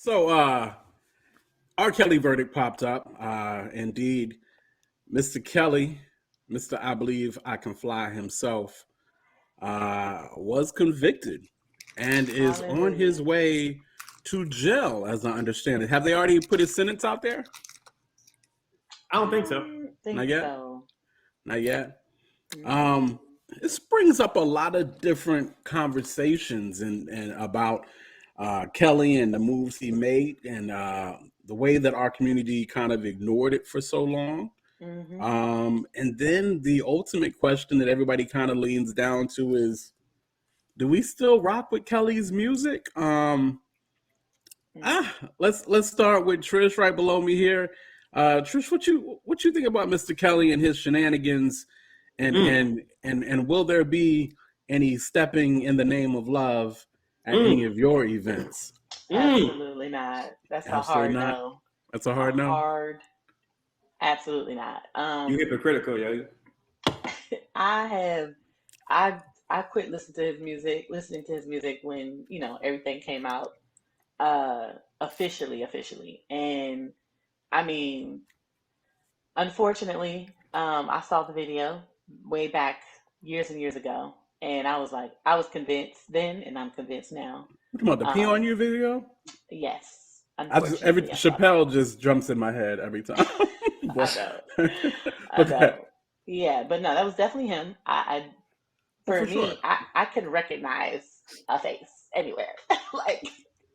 So, R.Kelly verdict popped up. Indeed, Mr. Kelly, Mr. I believe I can fly himself, was convicted and is on his Hallelujah. way to jail, as I understand it. Have they already put his sentence out there? I don't I think so. don't Not think yet. so. Not yet. Mm-mm. Um, this brings up a lot of different conversations and about Kelly and the moves he made and the way that our community kind of ignored it for so long. Mm-hmm. And then the ultimate question that everybody kind of leans down to is, do we still rock with Kelly's music? Mm. Let's start with Trish right below me here. Trish, what you think about Mr. Kelly and his shenanigans, Mm, and will there be any stepping in the name of love at any mm, of your events? mm. Absolutely not. That's a Absolutely hard not. no. That's a A hard no. hard, absolutely not. You hypocritical, yo. I have, I, I quit listening to his music when everything came out, uh, officially, and I mean, unfortunately, I saw the video way back years and years ago, and I was convinced then, and I'm convinced now. What about the pee on Um, you video? yes, Every unfortunately, I saw that. Chappelle just jumps in my head every time. I But know, I okay. know. Yeah, but no, that was definitely him. Oh, For for sure. me, I could recognize a face anywhere. Like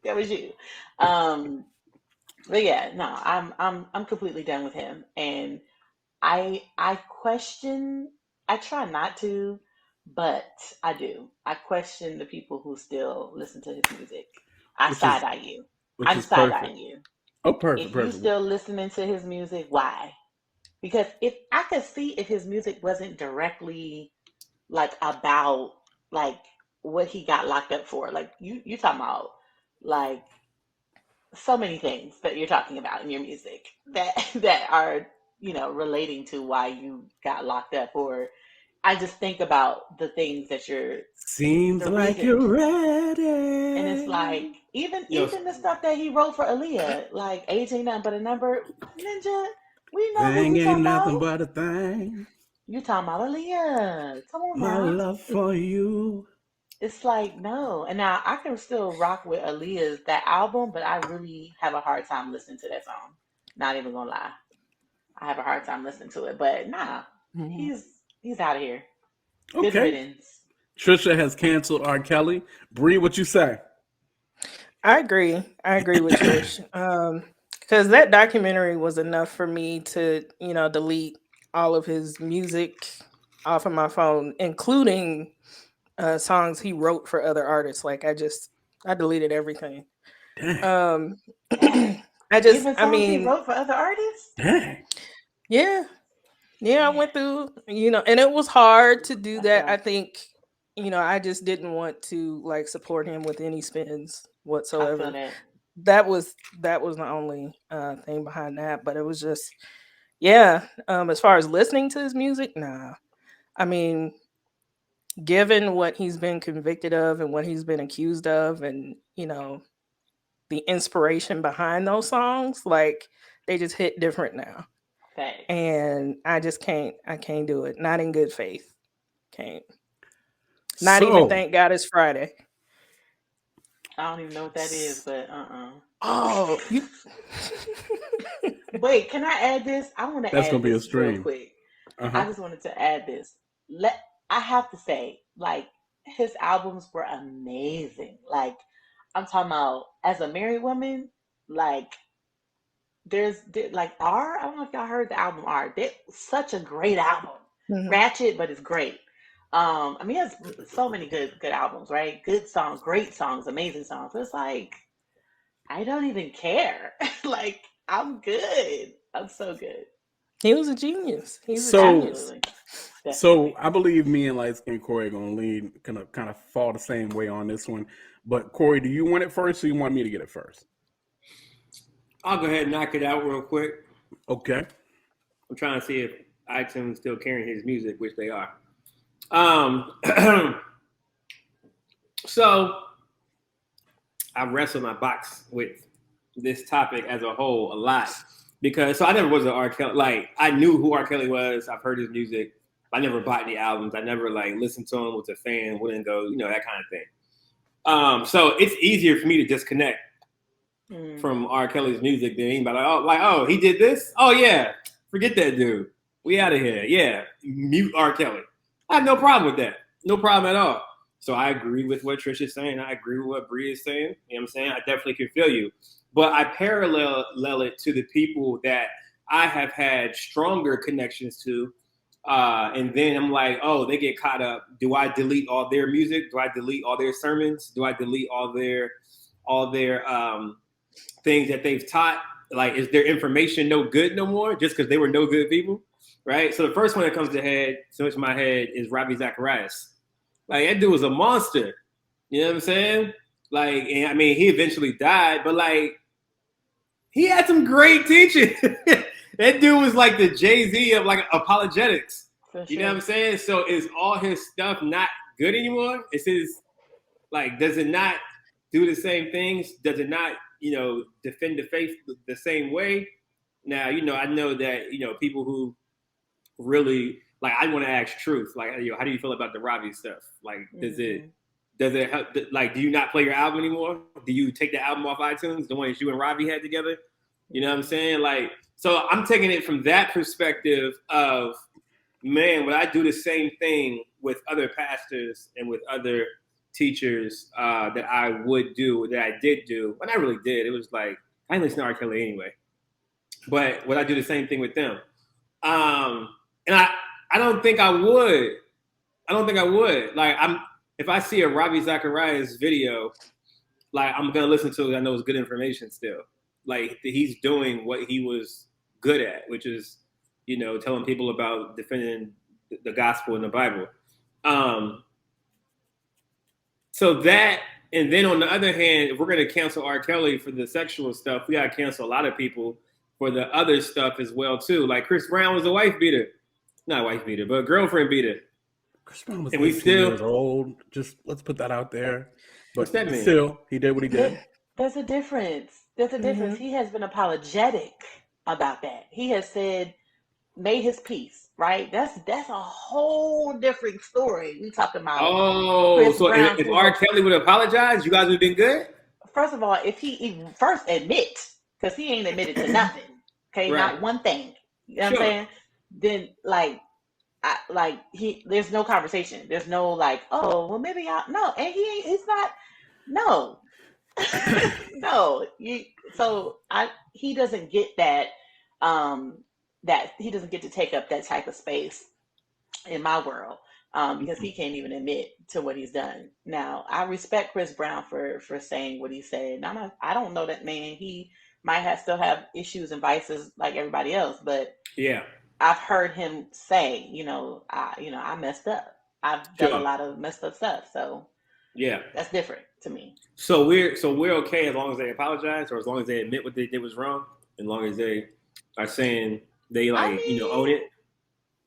that was you. Um, but yeah, no, I'm completely done with him, and I question. I try not to, but I do. I question the people who still listen to his music. I Which side is eye you. which I'm is side perfect. eyeing you. Oh, perfect, If you perfect. still listening to his music, why? Because if I could see if his music wasn't directly like about like what he got locked up for, like you talking about like so many things that you're talking about in your music that that are relating to why you got locked up, or I just think about the things that you're Seems the like reason, you're and it's like ready. Yo, even the stuff that he wrote for Aaliyah, like age ain't nothing but a number. Ninja, we know who Thing you ain't talking about. nothing but a thing. You talking about Aaliyah. Come on My now. love for you. It's like no. And now I can still rock with Aaliyah's that album, but I really have a hard time listening to that song. Not even gonna lie. I have a hard time listening to it. But nah, Mhm. he's out of here. Good Okay. riddance. Trisha has canceled R. Kelly. Bree, what you say? I agree. I agree with Trish. Because that documentary was enough for me to, delete all of his music off of my phone, including songs he wrote for other artists. Like I deleted everything. Dang. Um, Dang. Even I songs he mean, wrote for other artists? Dang. yeah, yeah, I Man, went through, and it was hard to do that's that. I rough. think, I just didn't want to like support him with any spins I feel whatsoever. that. That was the only thing behind that, but it was just, yeah. As far as listening to his music, nah. I mean, given what he's been convicted of and what he's been accused of, and the inspiration behind those songs, like they just hit different now, Facts. and I can't do it. Not in good faith. Can't. Not even So, thank God it's Friday. I don't even know what that is, s- but uh-uh. Oh, you. Wait, can I add this? I want to that's add gonna be a this real stream. quick. Uh I huh. just wanted to add this. Let I have to say, like, his albums were amazing. Like, I'm talking about as a married woman, like like R. I don't know if y'all heard the album R. That's such a great album. Mhm. Ratchet, but it's great. I mean, he has so many good albums, right? Good songs, great songs, amazing songs. It's like I don't even care. Like I'm good. I'm so good. He was a genius. He's a So, genius. Absolutely. so Definitely. I believe me and light skin Corey are gonna lead, gonna kind of fall the same way on this one. But Corey, do you want it first, or you want me to get it first? I'll go ahead and knock it out real quick. Okay. I'm trying to see if iTunes is still carrying his music, which they are. Um, so I wrestled my box with this topic as a whole a lot because I never was an R. Kelly. Like I knew who R. Kelly was. I've heard his music. I never bought any albums. I never like listened to him. Was a fan. Wouldn't go. That kind of thing. So it's easier for me to disconnect from R. Kelly's music than anybody. Oh, he did this. Oh yeah, forget that dude. We out of here. Yeah, mute R. Kelly. I have no problem with that. No problem at all. So I agree with what Trish is saying. I agree with what Bree is saying. You know what I'm saying? I definitely can feel you. But I parallel it to the people that I have had stronger connections to. And then I'm like, oh, they get caught up. Do I delete all their music? Do I delete all their sermons? Do I delete all their things that they've taught? Like, is their information no good no more just because they were no good people? Right? So the first one that comes to my head is Ravi Zacharias. Like, that dude was a monster. You know what I'm saying? Like, and I mean, he eventually died, but like, he had some great teaching. That dude was like the Jay-Z of like apologetics. For You sure. know what I'm saying? So is all his stuff not good anymore? Is his, like, does it not do the same things? Does it not, defend the faith the same way? Now, I know that, people who really, like, I want to ask Truth, like, how do you feel about the Robbie stuff? Like, does it help? Like, do you not play your album anymore? Do you take the album off iTunes, the one that you and Robbie had together? You know what I'm saying? Like, so I'm taking it from that perspective of, man, would I do the same thing with other pastors and with other teachers that I would do, that I did do? When I really did, it was like, I didn't listen to R. Kelly anyway. But would I do the same thing with them? And I don't think I would. Like, if I see a Ravi Zacharias video, like, I'm gonna listen to it. I know it's good information still. Like, he's doing what he was good at, which is, telling people about defending the gospel in the Bible. So that, and then on the other hand, if we're gonna cancel R. Kelly for the sexual stuff, we gotta cancel a lot of people for the other stuff as well too. Like Chris Brown was a wife beater, not a wife beater, but a girlfriend beater. Chris Brown was And we 18 still- years old. Just let's put that out there. But What's that mean? still, he did what he did. There's a difference. There's a difference. He has been apologetic about that. He has made his peace, right? That's a whole different story. We talking about. Oh, Chris so Brown, if R. Kelly would apologize, you guys would have been good? First of all, if he even first admits, because he ain't admitted to nothing, okay, Right. not one thing. You know what Sure. I'm saying? Then there's no conversation. There's no like, oh, well maybe no, and he's not, no. No. He doesn't get that he doesn't get to take up that type of space in my world. Because he can't even admit to what he's done. Now, I respect Chris Brown for saying what he said. I don't know that man. He might still have issues and vices like everybody else, but Yeah. I've heard him say, I messed up. I've done Sure. a lot of messed up stuff, so Yeah. that's different to me. So we're okay as long as they apologize, or as long as they admit what they did was wrong, as long as they are saying they own it.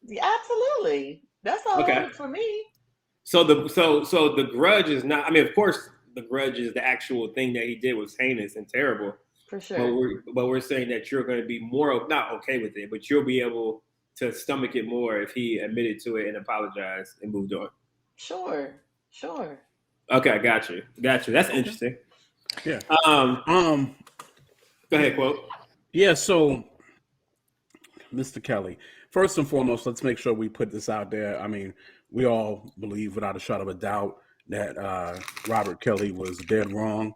Yeah, absolutely. That's all Okay. for me. So the grudge is not. I mean, of course, the grudge is the actual thing that he did was heinous and terrible. For sure. But we're saying that you're going to be more not okay with it, but you'll be able to stomach it more if he admitted to it and apologized and moved on. Sure. Okay, got you. That's interesting. Yeah. Go ahead, quote. Yeah. So, Mr. Kelly, first and foremost, let's make sure we put this out there. I mean, we all believe without a shadow of a doubt that Robert Kelly was dead wrong.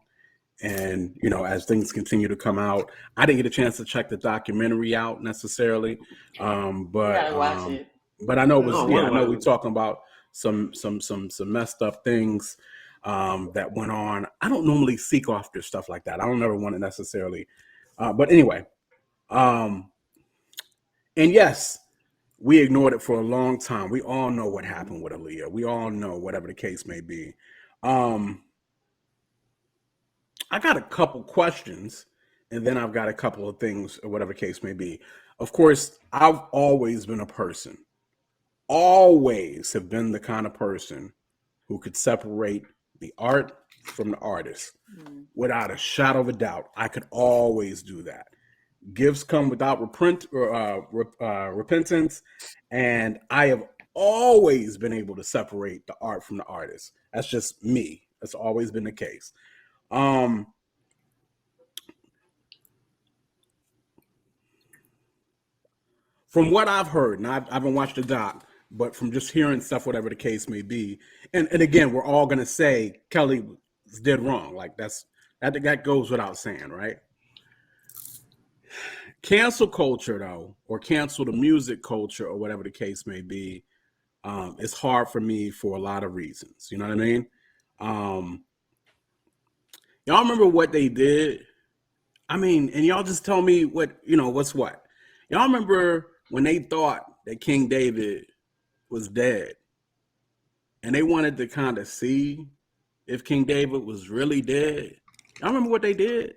And, as things continue to come out, I didn't get a chance to check the documentary out necessarily. You gotta watch it. But I know it was, No, I know we're talking about some messed up things that went on. I don't normally seek after stuff like that. I don't ever want to necessarily. But anyway, and yes, we ignored it for a long time. We all know what happened with Aaliyah. We all know whatever the case may be. I got a couple questions, and then I've got a couple of things, or whatever case may be. Of course, I've always been always have been the kind of person who could separate the art from the artist. Mm. Without a shadow of a doubt. I could always do that. Gifts come without repentance, and I have always been able to separate the art from the artist. That's just me. That's always been the case. From what I've heard, and I haven't watched the doc, but from just hearing stuff, whatever the case may be, and again, we're all gonna say Kelly was dead wrong. Like that goes without saying, right? Cancel culture, though, or cancel the music culture, or whatever the case may be, is hard for me for a lot of reasons. You know what I mean? Y'all remember what they did? I mean, and y'all just tell me what's what. Y'all remember when they thought that King David was dead, and they wanted to kind of see if King David was really dead? Y'all remember what they did?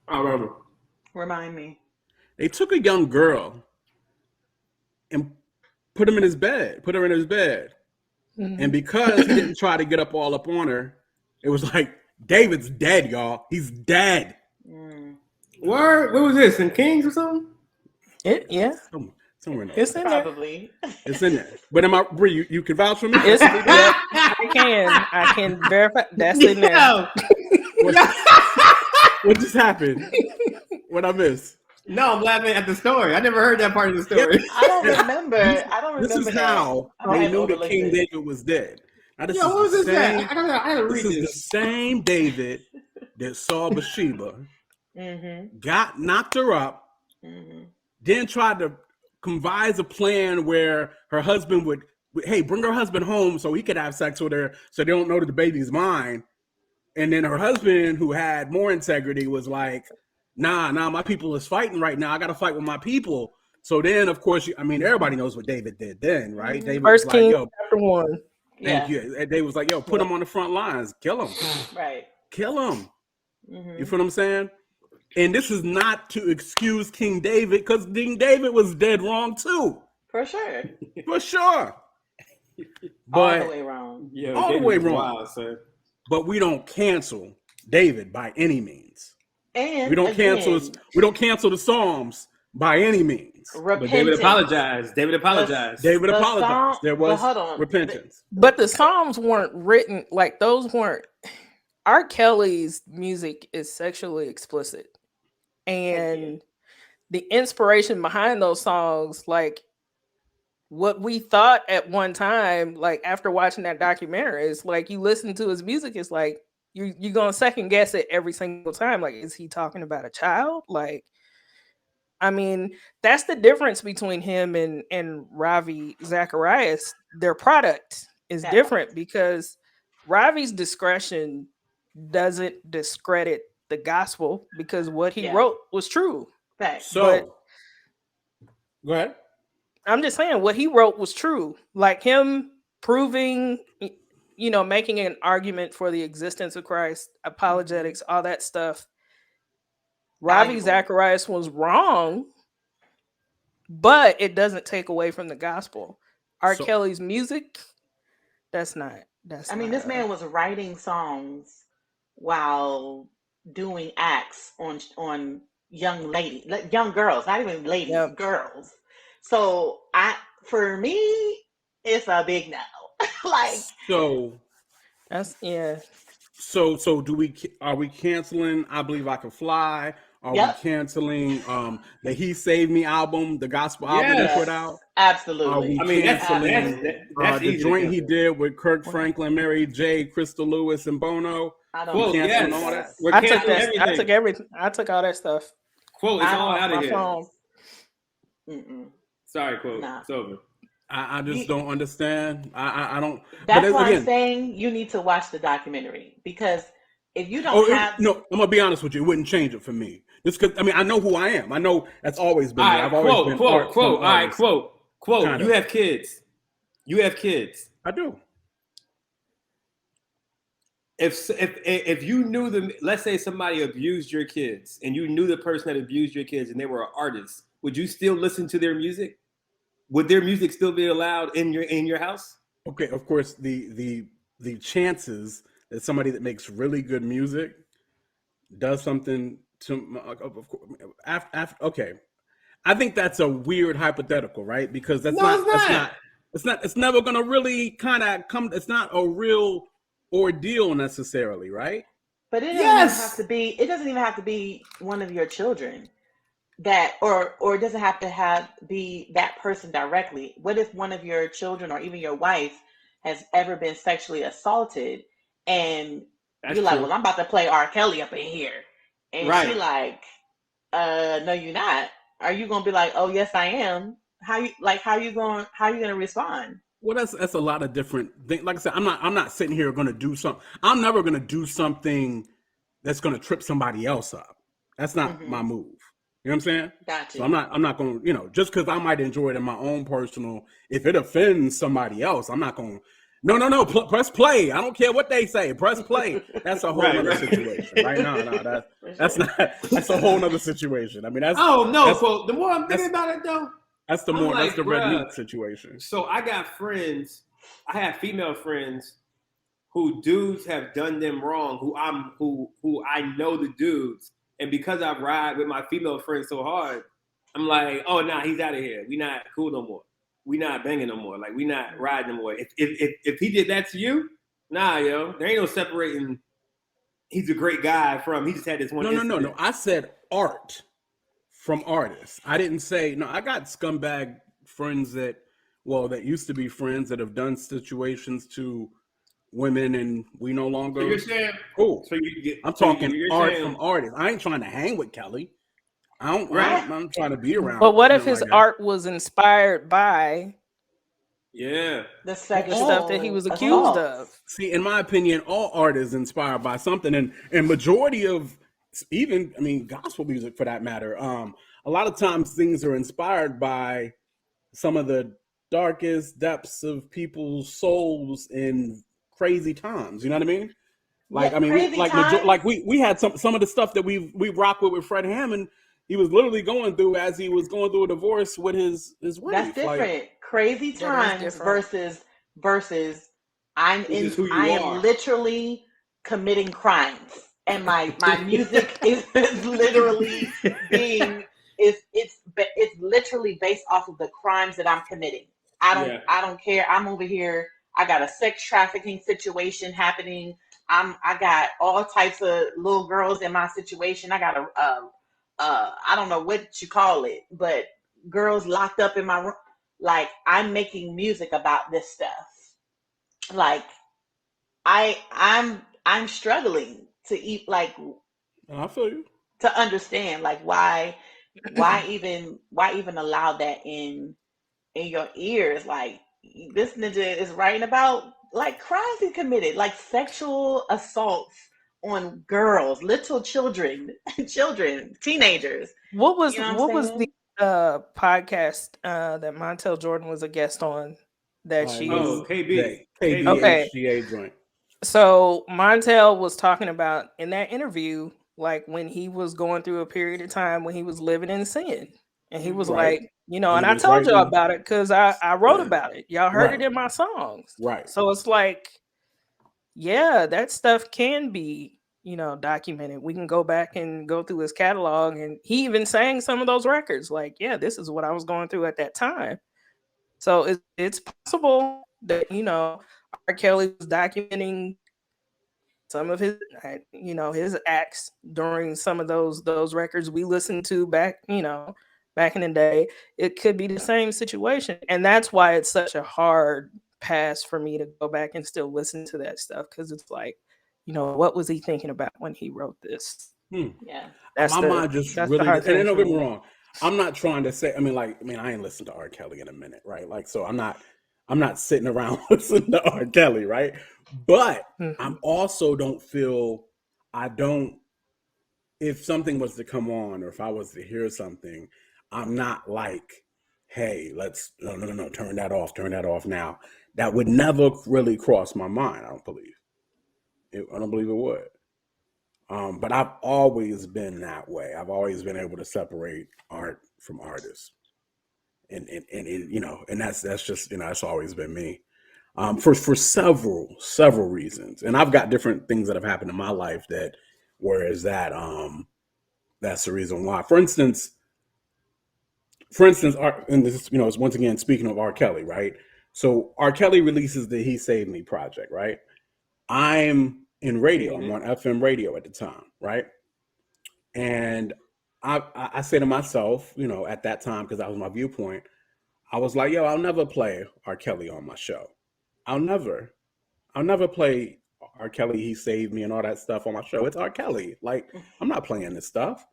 I remember. Remind me. They took a young girl and put her in his bed. Mhm. And because he didn't try to get up all up on her, it was like, David's dead, y'all. He's dead. Mm. Word? What was this? In Kings or something? Yeah, Somewhere in there. it's in there. Probably. It's in there. But Bree, you can vouch for me? It's yep, I can verify that's in there. Yo. What just happened? What I missed? No, I'm laughing at the story. I never heard that part of the story. I don't remember. This is that. how I might they have knew that King overlooked it. David was dead. Now, this Yo, is what was the this same, at? I gotta read this is the this. same David that saw Bathsheba, Mm-hmm. knocked her up, Mm-hmm. then tried to devise a plan where her husband would, hey, bring her husband home so he could have sex with her so they don't know that the baby's mine. And then her husband, who had more integrity, was like, nah, my people is fighting right now. I got to fight with my people. So then, of course, everybody knows what David did then, right? Mhm. David First was like, King yo, chapter 1. thank Yeah. you. And David was like, yo, put him on the front lines. Kill him. Right. Kill him. Mm-hmm. You feel what I'm saying? And this is not to excuse King David, because King David was dead wrong too. For sure. For sure. All the But way wrong. Yo, all the David way was wrong. wild, son. But we don't cancel David by any means. And We don't cancel the Psalms by any means. But David apologized. David apologized. David apologized. There was hold on. repentance. But the Psalms weren't written like those weren't. R. Kelly's music is sexually explicit, and the inspiration behind those songs, like what we thought at one time, like after watching that documentary, is like you listen to his music, it's like you're gonna second guess it every single time. Like, is he talking about a child? Like, I mean, that's the difference between him and Ravi Zacharias. Their product is That different because Ravi's discretion doesn't discredit the gospel because what he wrote was true. Facts. So, go ahead. I'm just saying what he wrote was true. Like him proving, making an argument for the existence of Christ, apologetics, all that stuff. Ravi Zacharias was wrong, but it doesn't take away from the gospel. R. Kelly's music, that's not. This man was writing songs while doing acts on young girls, not even ladies, girls. So for me, it's a big no. That's So are we canceling I Believe I Can Fly? Are we canceling the He Saved Me album, the gospel album he put out? Absolutely. Are we canceling the joint he did with Kirk Franklin, Mary J, Crystal Lewis, and Bono? Quote, yes. All that? I took everything. I took all that stuff. Quote, it's all out of here. Mm-mm. Sorry, quote. It's over. I just don't understand. I don't. That's why I'm saying you need to watch the documentary, because if you don't no, I'm gonna be honest with you, it wouldn't change it for me. Just because I know who I am. I know that's always been. I've always been quote. All right, quote. Kind of. You have kids. I do. If you knew them, let's say somebody abused your kids, and you knew the person that abused your kids, and they were an artist, would you still listen to their music? Would their music still be allowed in your house? Okay, of course the chances that somebody that makes really good music does something to after okay. I think that's a weird hypothetical, right? Because No, it's not. it's never gonna really kind of come. It's not a real ordeal necessarily, right? But it doesn't even have Yes, to be. It doesn't even have to be one of your children that, or it doesn't have to have be that person directly. What if one of your children or even your wife has ever been sexually assaulted, and that's you're like, true. well, I'm about to play R. Kelly up in here, and she Right. like, no, you're not. Are you gonna be like, oh yes, I am? How you gonna respond? Well, that's a lot of different things. Like I said, I'm not sitting here going to do something. I'm never going to do something that's going to trip somebody else up. That's not my Mm-hmm. move. You know what I'm saying? Got So you. I'm not going to, just because I might enjoy it in my own personal. If it offends somebody else, I'm not going. No. Press play. I don't care what they say. Press play. That's a whole Right, nother right. situation, right? No, For that's sure. not. That's a whole nother situation. I mean, Oh no! that's So the more I'm that's thinking about it, though, that's I'm that's like, the red bruh. meat situation. So I got friends. I have female friends who dudes have done them wrong. Who I know the dudes, and because I ride with my female friends so hard, I'm like, oh nah, he's out of here. We not cool no more. We not banging no more. Like we not riding no more. If he did that to you, nah, yo, there ain't no separating. He's a great guy from. He just had this one No. incident. I said art from artists. I didn't say no. I got scumbag friends that used to be friends that have done situations to women, and we no So you're longer saying, cool. so you get, I'm so talking you're art from saying, artists. I ain't trying to hang with Kelly. right? I'm trying to be But around what if him his like that. art was inspired by Yeah. The the stuff that he sexual was accused assault. of? See, in my opinion, all art is inspired by something, and majority of even, I mean, gospel music for that matter. A lot of times things are inspired by some of the darkest depths of people's souls in crazy times. You know what I mean? Yeah, Like, I mean, crazy times. we had some of the stuff that we rock with Fred Hammond. He was literally going through as he was going through a divorce with his That's wife. Like, different. Crazy That is times different. versus This is who I you am are. literally committing crimes, and my music is literally being it's literally based off of the crimes that I'm committing. Yeah. I don't care. I'm over here. I got a sex trafficking situation happening. I got all types of little girls in my situation. I got I don't know what you call it, but girls locked up in my room. Like, I'm making music about this stuff. Like, I'm struggling to eat, like, I feel you. to understand, like, why even allow that in your ears. Like, this ninja is writing about like crimes he committed, like sexual assaults on girls, little children, children, teenagers. You know what I'm What was the saying? podcast that Montel Jordan was a guest on that It was Oh, you KB. the KB. okay. KBHGA joint. So Montel was talking about in that interview, like when he was going through a period of time when he was living in sin. And he was Mm-hmm. Right. like, you know, And and he I was told y'all writing. about it because I wrote about it. Y'all heard it Right. in my songs. Right. So it's like, yeah, that stuff can be, you know, documented. We can go back and go through his catalog. And he even sang some of those records. Like, yeah, this is what I was going through at that time. So it's possible that, you know, R. Kelly was documenting some of his, you know, his acts during some of those records we listened to back, you know, back in the day. It could be the same situation, and that's why it's such a hard pass for me to go back and still listen to that stuff, because it's like, you know, what was he thinking about when he wrote this? Hmm. Yeah. My mind just That's the really, hard and thing don't for get me me. wrong. I'm not trying to say. I mean, I ain't listened to R. Kelly in a minute, right? Like, so I'm not sitting around listening to R. Kelly, right? But I'm Mhm. also don't feel, I don't. If something was to come on, or if I was to hear something, I'm not like, hey, let's no, turn that off now. That would never really cross my mind. I don't believe. I don't believe it would. But I've always been that way. I've always been able to separate art from artists, and you know, and that's just, you know, that's always been me. for several reasons. And I've got different things that have happened in my life that, whereas that's the reason why. For instance, and this is, is once again speaking of R. Kelly, right? So R. Kelly releases the He Saved Me project, right? I'm in radio. I'm on FM radio at the time, right? And I say to myself, at that time, because that was my viewpoint, I was like, yo, I'll never play R. Kelly on my show. I'll never play R. Kelly, He Saved Me, and all that stuff on my show. It's R. Kelly. Like, I'm not playing this stuff.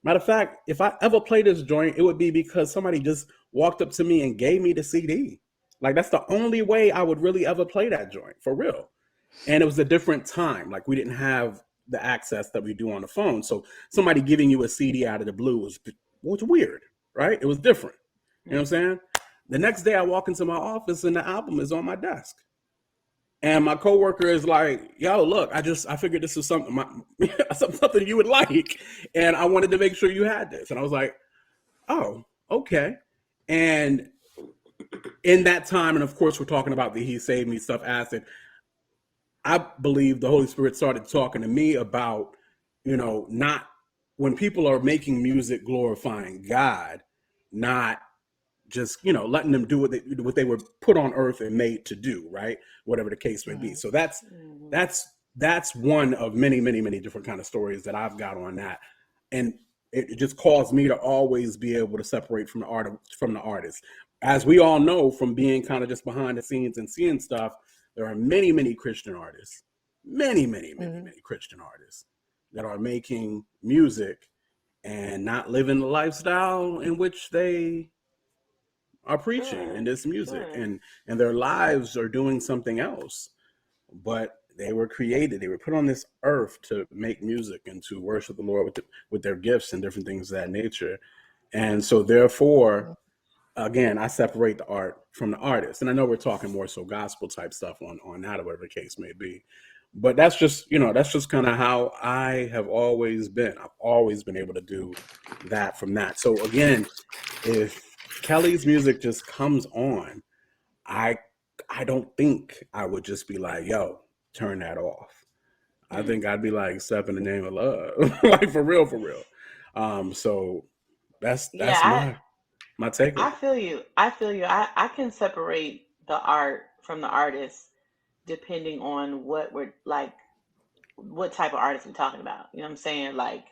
Matter of fact, if I ever play this joint, it would be because somebody just walked up to me and gave me the CD. Like, that's the only way I would really ever play that joint, for real. And it was a different time. Like, we didn't have the access that we do on the phone. So somebody giving you a CD out of the blue was weird, right? It was different. You know what I'm saying? The next day I walk into my office and the album is on my desk. And my coworker is like, yo, look, I figured this was something you would like. And I wanted to make sure you had this. And I was like, oh, okay. And in that time, and of course, we're talking about the He Saved Me stuff, acid, I believe the Holy Spirit started talking to me about, not when people are making music glorifying God, not just, letting them do what they were put on earth and made to do, right? Whatever the case may be. So that's one of many, many, many different kind of stories that I've got on that. And it just caused me to always be able to separate from the artist. As we all know, from being kind of just behind the scenes and seeing stuff, there are many, many Christian artists, many Christian artists that are making music and not living the lifestyle in which they are preaching in this music, and their lives are doing something else. But they were put on this earth to make music and to worship the Lord with their gifts and different things of that nature. And so therefore, again, I separate the art from the artist. And I know we're talking more so gospel type stuff on that, or whatever the case may be. But that's just kind of how I have always been. I've always been able to do that from that. So again, if Kelly's music just comes on, I don't think I would just be like, yo, turn that off. I think I'd be like, step in the name of love. Like, for real. So that's my take. I feel you. I can separate the art from the artist depending on what type of artist we're talking about. You know what I'm saying? Like,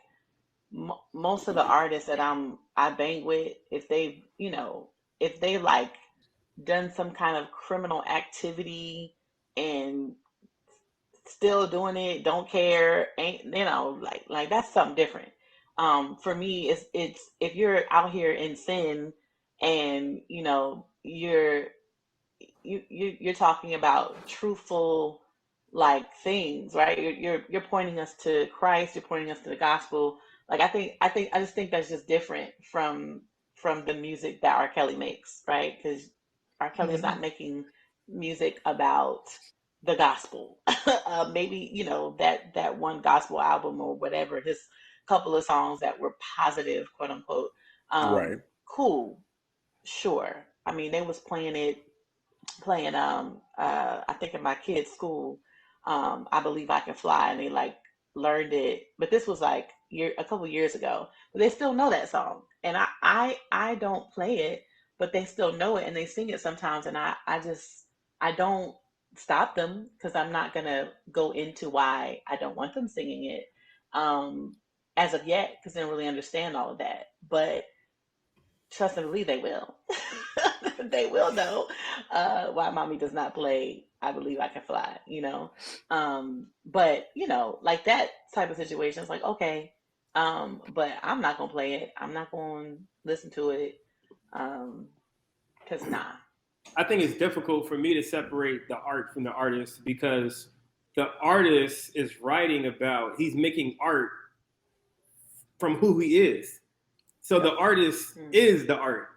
most of the artists that I bang with, if they like done some kind of criminal activity and still doing it, don't care, ain't, like that's something different. For me, it's if you're out here in sin and you're talking about truthful like things, right? You're pointing us to Christ, you're pointing us to the gospel. Like, I just think that's just different from the music that R. Kelly makes, right? Because R. Kelly is not making music about the gospel. Maybe that one gospel album or whatever, his couple of songs that were positive, quote unquote. Right. Cool, sure. I mean, they was playing I think in my kids' school, I Believe I Can Fly, and they like learned it, but this was like a couple years ago, but they still know that song, and I don't play it, but they still know it and they sing it sometimes, and I don't stop them because I'm not gonna go into why I don't want them singing it as of yet, because they don't really understand all of that, but trust and believe they will. They will know why mommy does not play I Believe I Can Fly, but like that type of situation, it's like, okay, but I'm not gonna play it, I'm not gonna listen to it, because nah. I think it's difficult for me to separate the art from the artist, because the artist is writing about, he's making art from who he is. So the artist is the art.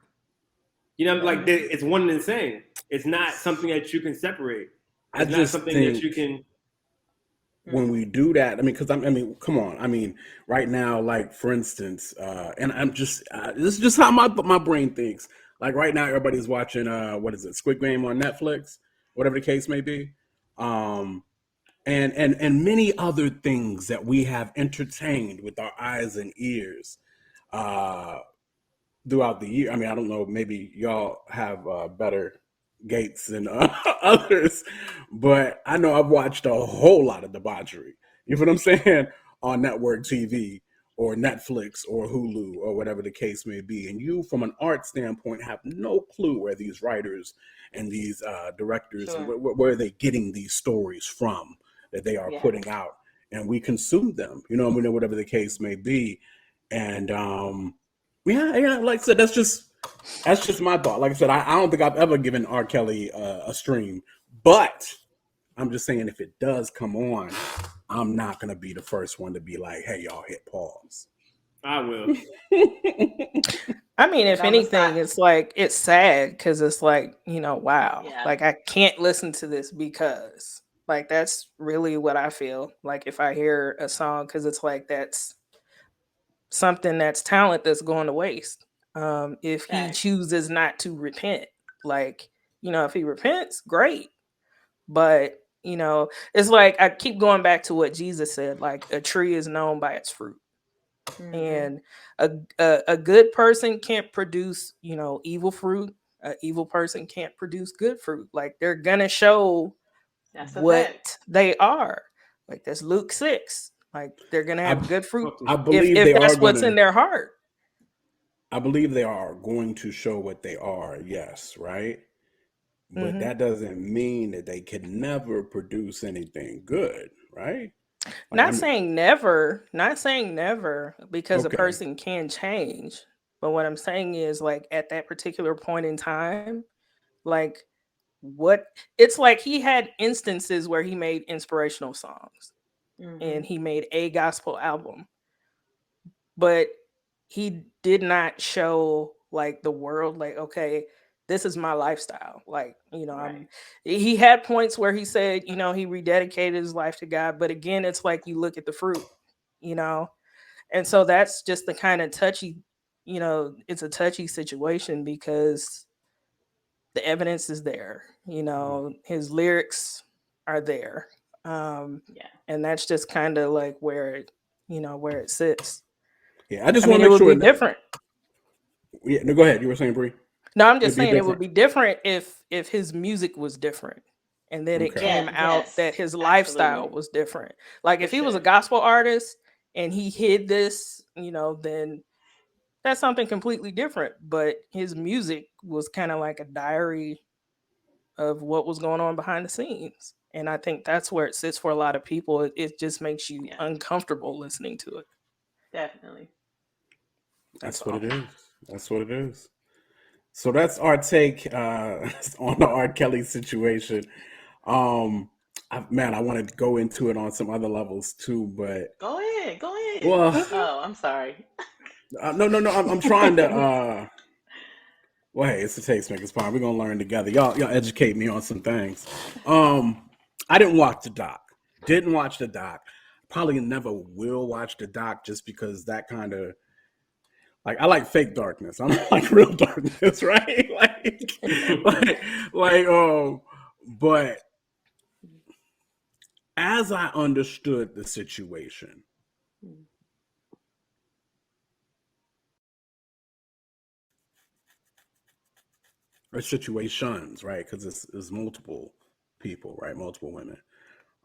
Like, it's one and the same. It's not something that you can separate. It's not something that you can. When we do that, I mean, because come on. I mean, right now, like, for instance, and I'm just, this is just how my brain thinks. Like, right now, everybody's watching, what is it, Squid Game on Netflix. whatever the case may be. And many other things that we have entertained with our eyes and ears uh, throughout the year. I mean, I don't know, maybe y'all have better gates than others, but I know I've watched a whole lot of debauchery. You know what I'm saying? On network TV or Netflix or Hulu or whatever the case may be. And you, from an art standpoint, have no clue where these writers and these directors and Sure. where they're getting these stories from that they are Yeah. putting out. And we consume them, you know, whatever the case may be. And yeah, like I said, that's just my thought. Like I said, I don't think I've ever given R. Kelly a stream, but I'm just saying if it does come on, I'm not gonna be the first one to be like, "Hey, y'all, hit pause." I will. I mean, if And I'm anything, aside. it's like it's sad because it's like, wow, Yeah. like I can't listen to this because like that's really what I feel like if I hear a song because it's like that's something that's talent that's going to waste. If he Facts. chooses not to repent, like if he repents, great. But it's like I keep going back to what Jesus said, like a tree is known by its fruit. Mhm. And a good person can't produce evil fruit. An evil person can't produce good fruit. Like they're gonna show That's a what fact. they are. Like that's Luke 6. Like they're gonna have I good fruit I if believe if they are that's what's in gonna. their heart. I believe they are going to show what they are. Yes, right. But Hmm. that doesn't mean that they can never produce anything good, right? Like Not saying never, because a okay. person can change. But what I'm saying is like at that particular point in time, like what it's like he had instances where he made inspirational songs and Mhm. he made a gospel album, but he did not show like the world like, okay, this is my lifestyle. Like, Right. he had points where he said, he rededicated his life to God, but again, it's like you look at the fruit, you know. And so that's just the kind of touchy, it's a touchy situation because the evidence is there, his lyrics are there. Um Yeah. and that's just kind of like where it sits. Yeah, I just I want mean, to it make would sure be that. different. Yeah, no, go ahead. You were saying, Bree, No, I'm just it'd be saying it would different. be different if his music was different and then it Okay. Yeah. came out Yes. that his lifestyle Absolutely. was different. Like For if he was a sure. gospel artist and he hid this, then that's something completely different. But his music was kind of like a diary of what was going on behind the scenes. And I think that's where it sits for a lot of people. It just makes you Yeah. uncomfortable listening to it. Definitely. That's That's what all. it is. That's what it is. So that's our take on the R. Kelly situation. Man, I want to go into it on some other levels too, but Go ahead. Go ahead. well, Mhm. Oh, I'm sorry. no. I'm trying to. Well, hey, it's the Tastemakers Pod. We're gonna learn together. Y'all educate me on some things. I didn't watch the doc. Didn't watch the doc. Probably never will watch the doc just because that kind of like I like fake darkness. I don't like real darkness, right? Like, like but as I understood the situation, or situations, right? Because it's multiple people, right? Multiple women,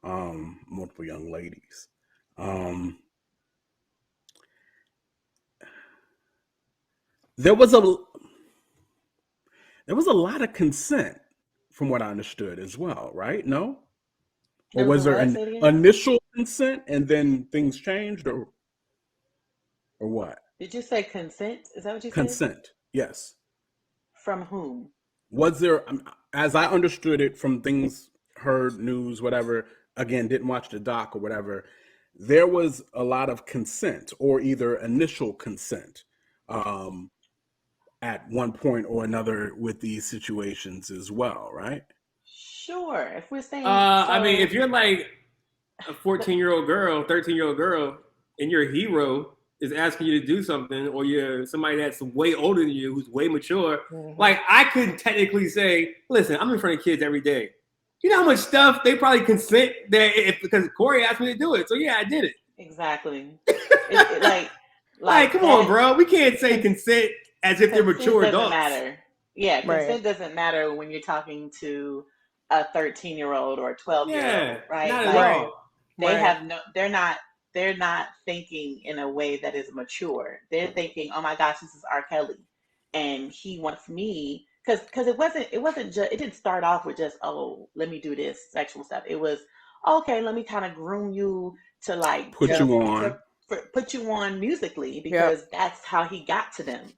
multiple young ladies. Um, there was a there was a lot of consent, from what I understood as well, right? No, or There was a was there what? an Say it again. initial consent and then things changed, or what? Did you say consent? Is that what you said? Consent, yes. From whom? Was there, as I understood it from things heard, news, whatever, again, didn't watch the doc or whatever, there was a lot of consent or either initial consent um, at one point or another with these situations as well, right? Sure. If we're saying I mean, if so, you're like a 14-year-old girl, 13-year-old girl, and your hero is asking you to do something, or you're somebody that's way older than you, who's way mature, Mhm. like I could technically say, listen, I'm in front of kids every day. You know how much stuff they probably consent that because Corey asked me to do it. So yeah, I did it. Exactly. Like, come on, that bro. We can't say consent as if they're consent mature doesn't adults. matter. Yeah, Right. consent doesn't matter when you're talking to a 13-year-old or a 12-year-old, Yeah, right? not at Right. all. They Right. have no, they're not thinking in a way that is mature. They're thinking, oh my gosh, this is R. Kelly, and he wants me, because it wasn't just, it didn't start off with just, oh, let me do this sexual stuff. It was, okay, let me kind of groom you to like Put just you on. put you on musically, Yep. because that's how he got to them.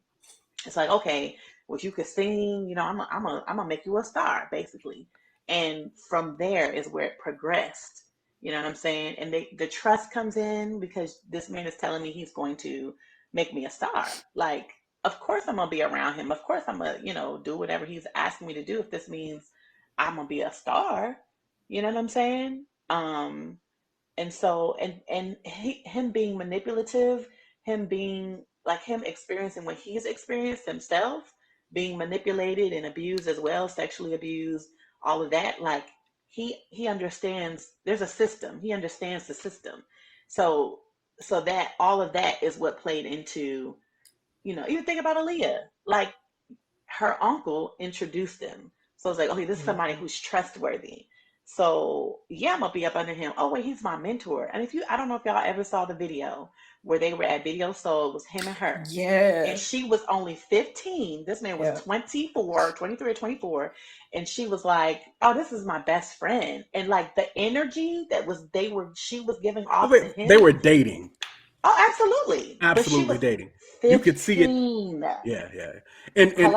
It's like, okay, well, you could sing, I'm gonna make you a star, basically. And from there is where it progressed. You know what I'm saying? And the trust comes in because this man is telling me he's going to make me a star. Like, of course I'm gonna be around him. Of course I'm gonna, do whatever he's asking me to do if this means I'm gonna be a star. You know what I'm saying? And so, him being manipulative, him being like, him experiencing what he's experienced himself, being manipulated and abused as well, sexually abused, all of that, like, he understands there's a system. He understands the system. So that all of that is what played into, even think about Aaliyah. Like, her uncle introduced them. So it's like, okay, this is somebody Mhm. who's trustworthy. So yeah, I'm gonna be up under him. Oh wait, he's my mentor. And I don't know if y'all ever saw the video where they were at Video Soul. It was him and her. And Yes. she was only 15. This man was Yeah. 24, 23 or 24. And she was like, oh, this is my best friend. And like the energy that she was giving Well, off to they him. were dating. Oh, absolutely. But she Absolutely was dating. You could see it. 15. Yeah, yeah. And and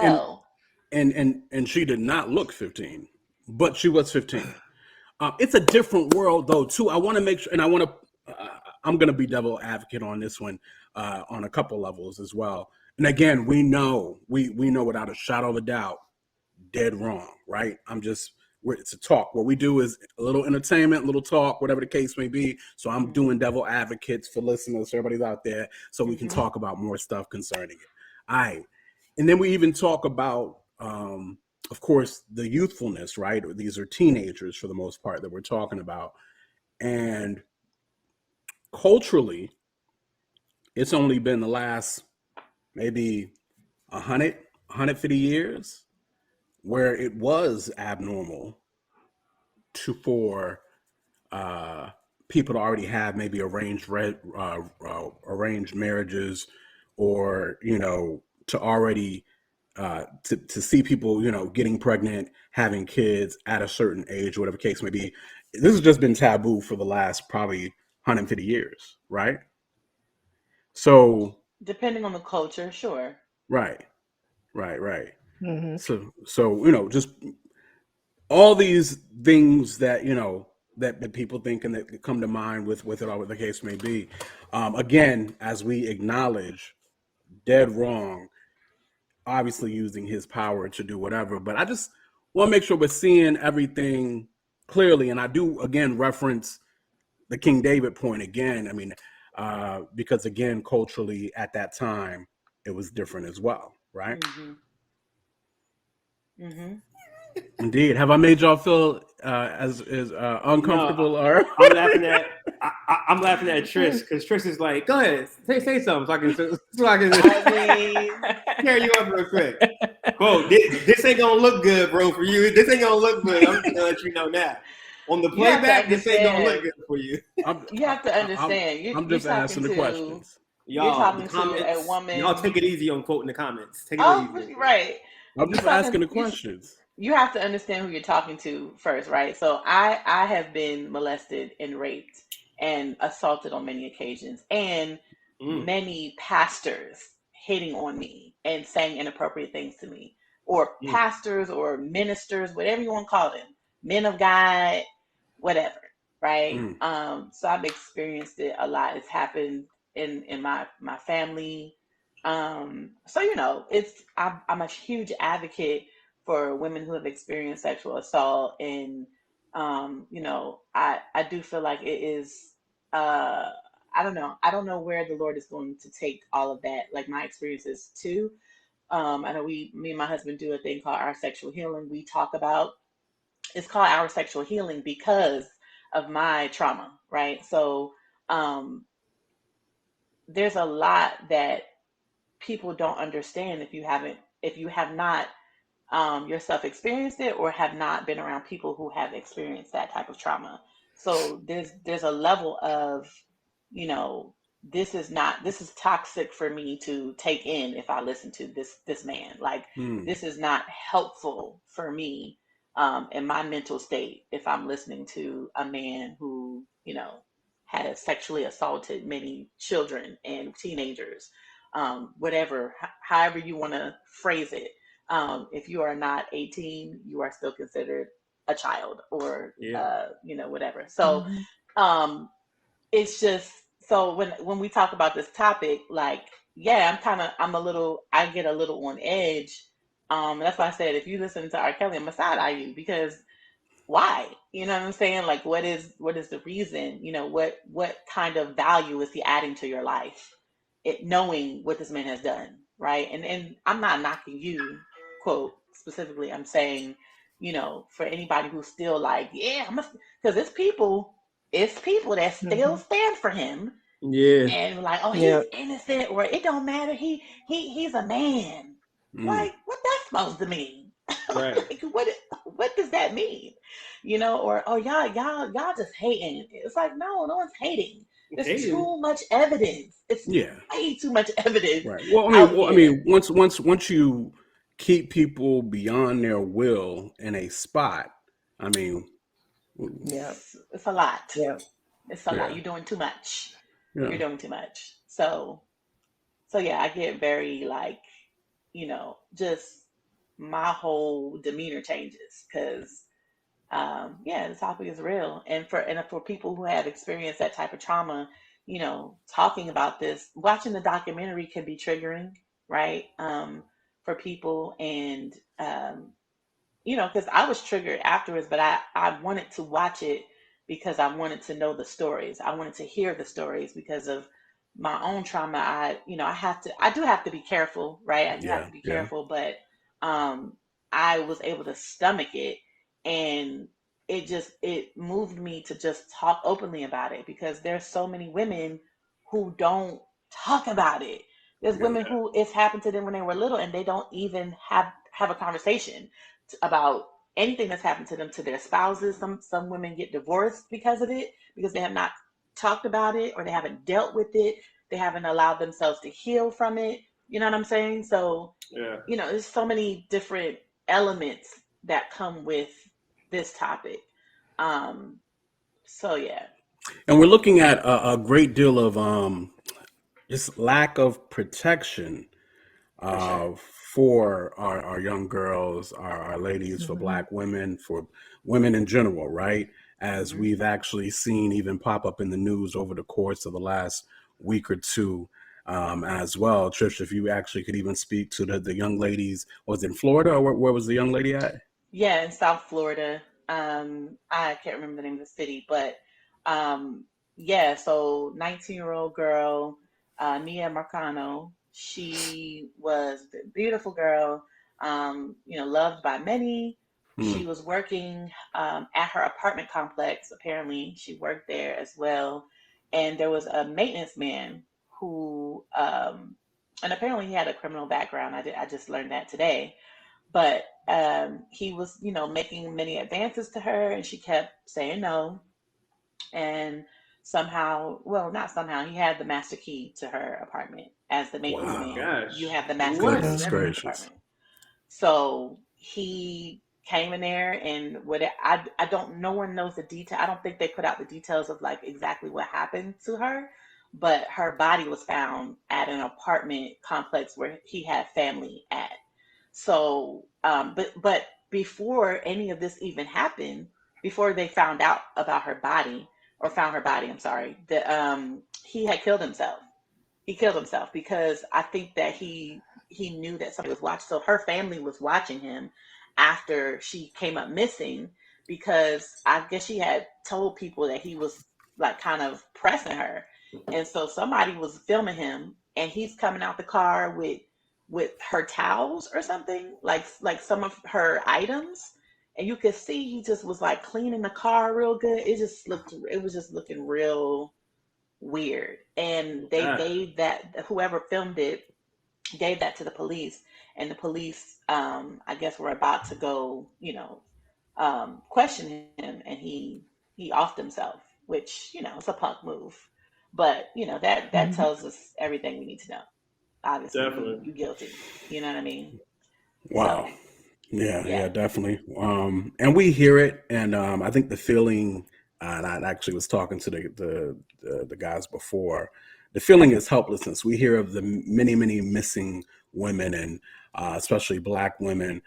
and Hello. and she did not look 15, but she was 15. It's a different world though too. I want to make sure, and I'm going to be devil advocate on this one, on a couple levels as well. And again, we know without a shadow of a doubt, dead wrong, right? It's a talk. What we do is a little entertainment, a little talk, whatever the case may be. So I'm Mm-hmm. doing devil advocates for listeners, everybody's out there, so we can Mm-hmm. talk about more stuff concerning it. All right. And then we even talk about, of course, the youthfulness, right? These are teenagers for the most part that we're talking about. And culturally, it's only been the last maybe 100, 150 years where it was abnormal for people to already have maybe arranged marriages, or to already to see people getting pregnant, having kids at a certain age, whatever case may be. This has just been taboo for the last probably 150 years, right? So Depending on the culture, sure. right, right. Hmm. So just all these things that that people think and that come to mind with it all, what the case may be. Again, as we acknowledge, dead wrong, obviously using his power to do whatever. But I just want to make sure we're seeing everything clearly, and I do again reference the King David point again. I mean, because again, culturally at that time, it was different as well, right? Mm-hmm. Mm-hmm. Indeed. Have I made y'all feel as No, uncomfortable or? I'm laughing at I'm laughing at Trish because Trish is like, go ahead, say something so I can I mean, carry you up real quick. Bro, this ain't gonna look good, bro, for you. This ain't gonna look good. I'm just gonna let you know now. On the you have to playback, this ain't gonna look understand. good for you. You have to understand. I'm You're just asking talking the to questions. you're Y'all, the talking to a comments, y'all woman. take it easy on quoting the comments. Take it Oh, easy. right. I'm You just asking talking the you questions. you have to understand who you're talking to first, right? So I have been molested and raped and assaulted on many occasions, and Mm, many pastors hitting on me and saying inappropriate things to me, or mm, pastors or ministers, whatever you want to call them, men of God, whatever, right? Mm. So I've experienced it a lot. It's happened in my family. So I'm a huge advocate for women who have experienced sexual assault, and I do feel like it is, uh I don't know where the Lord is going to take all of that, like my experiences too. I know me and my husband do a thing called our sexual healing. We talk about it's called Our Sexual Healing because of my trauma, right? So um, there's a lot that people don't understand if you have not yourself experienced it or have not been around people who have experienced that type of trauma. So there's a level of, you know, this is toxic for me to take in if I listen to this man. Like Hmm. this is not helpful for me in my mental state if I'm listening to a man who, you know, has sexually assaulted many children and teenagers, whatever, however you want to phrase it. If you are not 18, you are still considered a child or, Yeah. you know, whatever. So Mhm. um, it's just, so when we talk about this topic, like, yeah, I get a little on edge. That's why I said, if you listen to R. Kelly, I'm gonna side eye you because why? You know what I'm saying? Like, what is the reason? You know, what kind of value is he adding to your life? It knowing what this man has done, right? And I'm not knocking you, quote specifically. I'm saying, you know, for anybody who's still like, yeah, because it's people that still Mhm. stand for him Yeah. and like, oh, he's Yeah. innocent, or it don't matter. He's a man. Hmm. Like, what that's supposed to mean? Right. Like, what does that mean? You know, or oh y'all just hating. It's like no one's hating. There's Hating. too much evidence. It's Yeah. way too much evidence Right. out I here. mean, once you keep people beyond their will in a spot, I mean, Yeah. It's a lot. Yeah. It's a lot. yeah, You're doing too much. yeah. You're doing too much. So yeah, I get very like, you know, just my whole demeanor changes because yeah, the topic is real, and for people who have experienced that type of trauma, you know, talking about this, watching the documentary can be triggering, right? For people, and you know, because I was triggered afterwards, but I wanted to watch it because I wanted to know the stories. I wanted to hear the stories because of my own trauma. You know, I do have to be careful, right? I do have Yeah, to be yeah, careful, but um, I was able to stomach it, and it moved me to just talk openly about it because there's so many women who don't talk about it. There's yeah. women who it's happened to them when they were little, and they don't even have a conversation about anything that's happened to them, to their spouses. Some women get divorced because of it, because they have not talked about it, or they haven't dealt with it. They haven't allowed themselves to heal from it. You know what I'm saying? So, Yeah. you know, there's so many different elements that come with this topic. Um, so yeah, And we're looking at a great deal of just lack of protection for sure. uh, for our young girls, our ladies, for Mhm. Black women, for women in general, right? As Hmm. we've actually seen even pop up in the news over the course of the last week or two, as well. Trish, if you actually could even speak to the young ladies, was it in Florida, or where was the young lady at? Yeah, in South Florida. I can't remember the name of the city, but um, yeah, so 19-year-old girl, Nia Marcano, she was a beautiful girl, you know, loved by many. Hmm. She was working at her apartment complex. Apparently, she worked there as well. And there was a maintenance man who, and apparently he had a criminal background. I just learned that today, but he was, you know, making many advances to her, and she kept saying no. And somehow, well, not somehow, he had the master key to her apartment as the Oh maintenance my Wow. man. gosh. You have the master key What? to Goodness Mhm. everyone's gracious. apartment. So he came in there, and I don't, no one knows the detail. I don't think they put out the details of like exactly what happened to her, but her body was found at an apartment complex where he had family at. So, but before any of this even happened, before they found out about her body, or found her body, I'm sorry, he had killed himself. He killed himself because I think that he knew that somebody was watching. So her family was watching him after she came up missing, because I guess she had told people that he was like kind of pressing her, and so somebody was filming him, and he's coming out the car with her towels or something, like some of her items, and you could see he just was like cleaning the car real good. It was just looking real weird. And they God. gave that, whoever filmed it gave that to the police, and the police, I guess, were about to go, question him, and he offed himself, which it's a punk move, but that Mhm. tells us everything we need to know. Obviously, Definitely. you guilty. You know what I mean? Wow. So Yeah, yeah. yeah, definitely. And we hear it, and I think the feeling, and I actually was talking to the guys before. The feeling is helplessness. We hear of the many, many missing women, and especially Black women,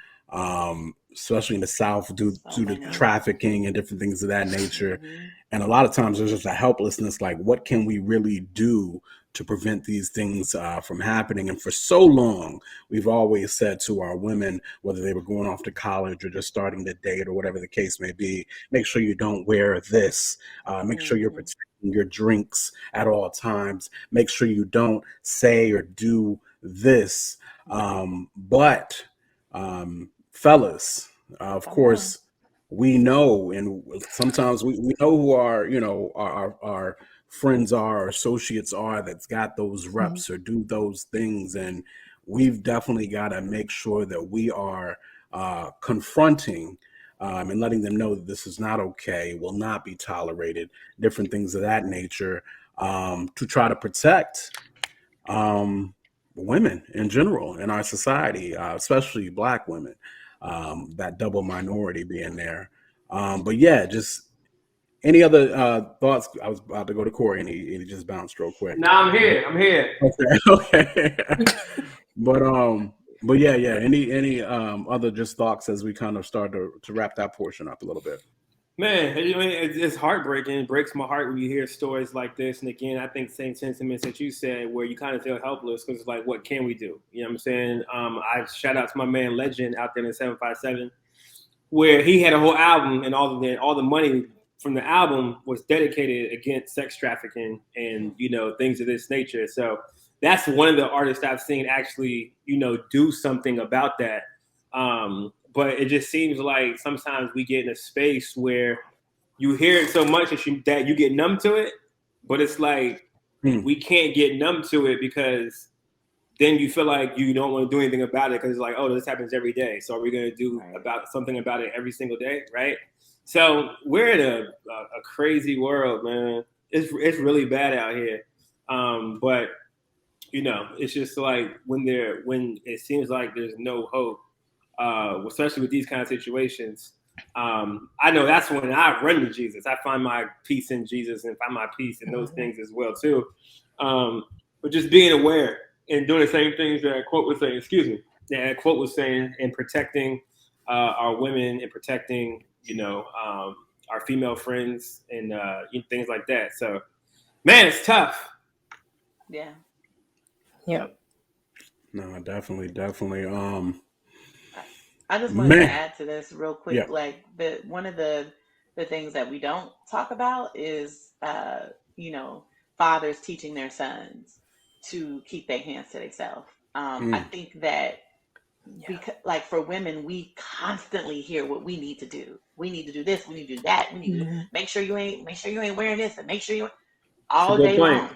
especially in the South, So due to many. trafficking and different things of that nature. Hmm. And a lot of times, there's just a helplessness. Like, what can we really do to prevent these things from happening? And for so long, we've always said to our women, whether they were going off to college or just starting to date or whatever the case may be, make sure you don't wear this. Make sure you're Hmm. protecting your drinks at all times. Make sure you don't say or do this. Right. But fellas, of Come on. course, we know, and sometimes we know who our our friends are, our associates are, that's got those Mhm. reps or do those things, and we've definitely got to make sure that we are confronting and letting them know that this is not okay, will not be tolerated, different things of that nature, to try to protect um, women in general in our society, especially Black women, that double minority being there. But yeah, just any other thoughts? I was about to go to Corey, and he just bounced real quick. Now I'm But here. I'm here. okay, okay. but but yeah, yeah. Any other just thoughts as we kind of start to wrap that portion up a little bit? Man, I mean, it's heartbreaking. It breaks my heart when you hear stories like this. And again, I think same sentiments that you said, where you kind of feel helpless because it's like, what can we do? You know what I'm saying? I shout out to my man Legend out there in 757, where he had a whole album, and all the money from the album was dedicated against sex trafficking and things of this nature. So that's one of the artists I've seen actually do something about that. But it just seems like sometimes we get in a space where you hear it so much that you get numb to it, but it's like Hmm. we can't get numb to it because then you feel like you don't want to do anything about it because it's like, oh, this happens every day. So are we going to do Right. about something about it every single day, right? So we're in a crazy world, man. It's really bad out here, but it's just like when it seems like there's no hope, especially with these kind of situations. I know that's when I run to Jesus. I find my peace in Jesus and find my peace in those Mhm. things as well too. But just being aware and doing the same things that quote was saying. Excuse me. That quote was saying, and protecting our women and protecting our female friends and things like that. So man, it's tough. Yeah. Yep. No, definitely, definitely. I I just wanted to Man, add to this real quick. yeah. Like one of the things that we don't talk about is you know, fathers teaching their sons to keep their hands to themselves. I Mm, think that Yeah. because like for women, we constantly hear what we need to do. We need to do this, we need to do that, we need to Mhm. make sure you ain't wearing this, and make sure you It's a all good day point. long.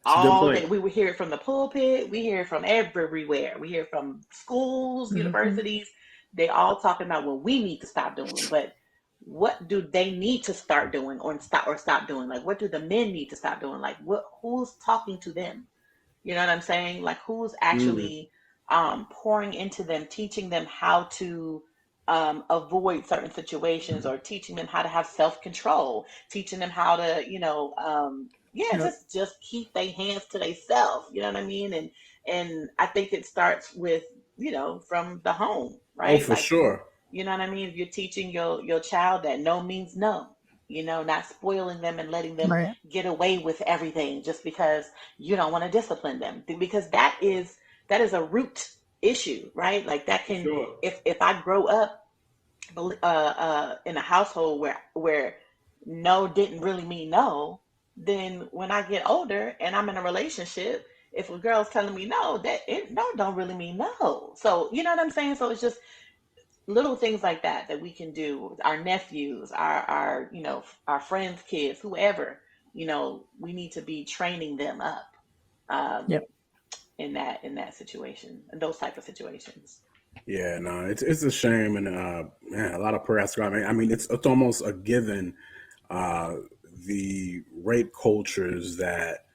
It's a good All point. day. We would hear it from the pulpit. We hear it from everywhere. We hear it from schools, Mhm. universities. They all talking about what we need to stop doing. But what do they need to start doing or stop doing? Like what do the men need to stop doing? Like who's talking to them? You know what I'm saying? Like who's Mm. actually pouring into them, teaching them how to avoid certain situations, or teaching them how to have self control, teaching them how to, yeah, Yep. just keep their hands to themselves. You know what I mean? And I think it starts with from the home, oh, right? for Like sure. you know what I mean? If you're teaching your child that no means no, not spoiling them and letting them Right. get away with everything just because you don't want to discipline them, because that is a root issue, right? Like that For can, sure. if I grow up in a household where no didn't really mean no, then when I get older and I'm in a relationship, if a girl's telling me no, no don't really mean no. So you know what I'm saying? So it's just little things like that we can do. Our nephews, our our friends' kids, whoever, we need to be training them up um, Yep. in that situation, in those type of situations. Yeah, no, it's a shame, and man, a lot of press. I mean, it's almost a given. Uh, the rape cultures that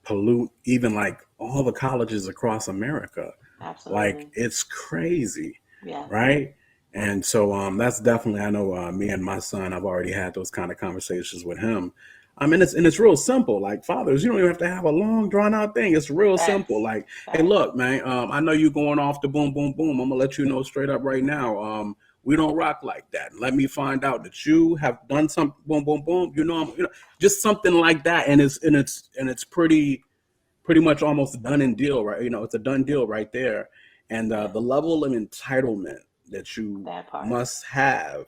pollute even like all the colleges across America. Like Absolutely. it's crazy, Yeah. right? And so that's definitely I know me and my son. I've already had those kind of conversations with him. I mean, it's real simple. Like fathers, you don't even have to have a long drawn out thing. It's real simple. Facts. Like, hey, Facts. look, man, I know you going off the boom, boom, boom. I'm gonna let you know straight up right now. We don't rock like that. Let me find out that you have done something. Boom, boom, boom. Just something like that, and it's pretty much almost a done and deal, right? It's a done deal right there. And Yeah. the level of entitlement that you That part. must have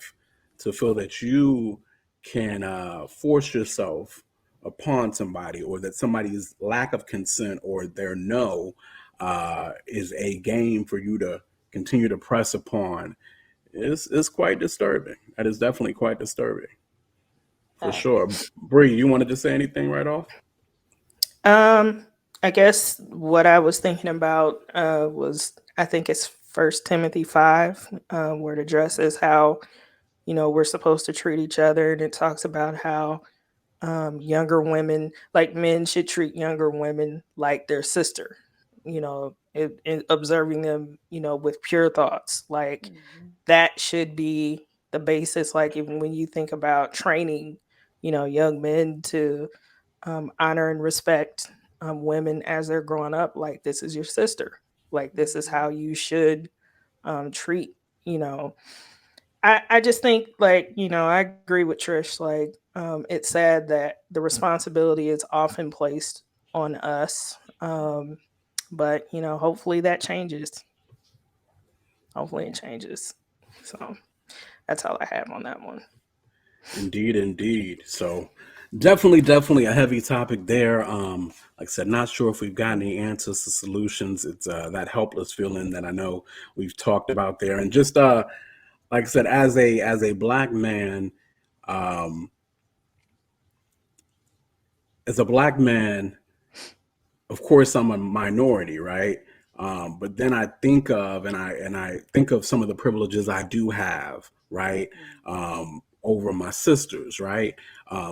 to feel that you can force yourself upon somebody, or that somebody's lack of consent or their no is a game for you to continue to press upon is quite disturbing. That is definitely quite disturbing for Facts. sure. Bree, you wanted to say anything right off? Um, I guess what I was thinking about was, I think it's First Timothy 5, where it addresses how we're supposed to treat each other, and it talks about how younger women, like men, should treat younger women like their sister. Observing them, with pure thoughts, like Hmm. that should be the basis. Like even when you think about training, young men to honor and respect women as they're growing up, like this is your sister, like this is Hmm. how you should treat. You know, I just think, like, I agree with Trish. Like, it's sad that the responsibility is often placed on us. But hopefully that changes. Hopefully it Yeah. changes. So that's all I have on that one. Indeed, indeed. So definitely a heavy topic there. Like I said, not sure if we've got any answers to solutions. It's that helpless feeling that I know we've talked about there. And just like I said, as a black man, um, as a black man, of course I'm a minority, right? But then I think of and I think of some of the privileges I do have, right? Over my sisters, right?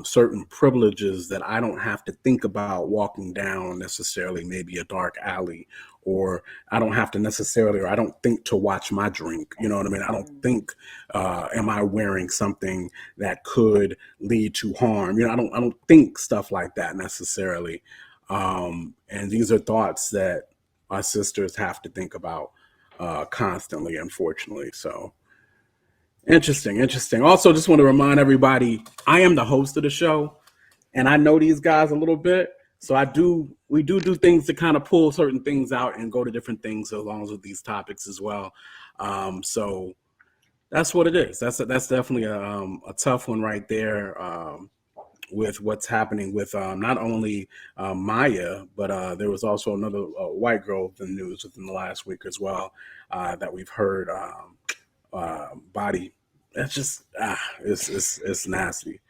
Certain privileges that I don't have to think about walking down necessarily maybe a dark alley, or I don't have to necessarily, or I don't think to watch my drink. You know what I mean? I don't Hmm. think, am I wearing something that could lead to harm? I don't think stuff like that necessarily. And these are thoughts that our sisters have to think about constantly, unfortunately. So interesting, Yeah. interesting. Also, just want to remind everybody, I am the host of the show, and I know these guys a little bit. So we do things to kind of pull certain things out and go to different things along with these topics as well. So that's what it is. That's definitely a tough one right there. With what's happening with not only Maya, but there was also another white girl in the news within the last week as well that we've heard body. That's just it's nasty.